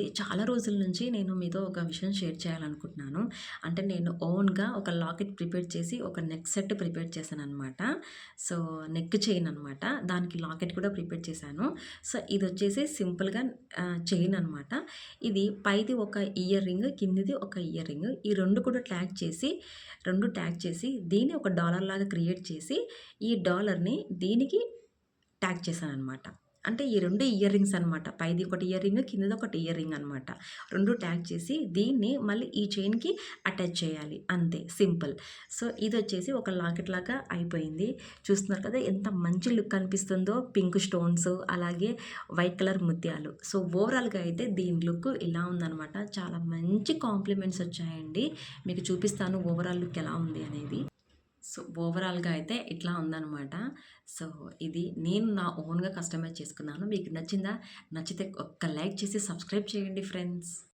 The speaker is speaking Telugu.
అండి. చాలా రోజుల నుంచి నేను మీతో ఒక విషయం షేర్ చేయాలనుకుంటున్నాను. అంటే నేను ఓన్‌గా ఒక లాకెట్ ప్రిపేర్ చేసి, ఒక నెక్ సెట్ ప్రిపేర్ చేశాననమాట. సో, నెక్ చైన్ అనమాట. దానికి లాకెట్ కూడా ప్రిపేర్ చేశాను. సో, ఇదొచ్చేసి సింపుల్‌గా చైన్ అనమాట. ఇది పైది ఒక ఇయర్ రింగ్, కిందిది ఒక ఇయర్ రింగ్. ఈ 2 ట్యాగ్ చేసి దీన్ని ఒక డాలర్ లాగా క్రియేట్ చేసి, ఈ డాలర్‌ని దీనికి ట్యాగ్ చేశాననమాట. అంటే ఈ 2 ఇయర్ రింగ్స్ అనమాట. పైది ఒకటి ఇయర్ రింగ్, కిందది ఒకటి ఇయర్ రింగ్ అనమాట. 2 ట్యాగ్ చేసి దీన్ని మళ్ళీ ఈ చైన్‌కి అటాచ్ చేయాలి. అంతే సింపుల్. సో, ఇదొచ్చేసి ఒక లాకెట్ లాగా అయిపోయింది. చూస్తున్నారు కదా! ఎంత మంచి లుక్ కనిపిస్తుందో. పింక్ స్టోన్స్ అలాగే వైట్ కలర్ ముత్యాలు. సో, ఓవరాల్‌గా అయితే దీని లుక్ ఇలా ఉందనమాట. చాలా మంచి కాంప్లిమెంట్స్ వచ్చాయండి. మీకు చూపిస్తాను ఓవరాల్ లుక్ ఎలా ఉంది అనేది. సో, ఓవరాల్‌గా అయితే ఇట్లా ఉందనమాట. సో, ఇది నేను నా ఓన్‌గా కస్టమైజ్ చేసుకున్నాను. మీకు నచ్చిందా? నచ్చితే ఒక్క లైక్ చేసి సబ్స్క్రైబ్ చేయండి ఫ్రెండ్స్.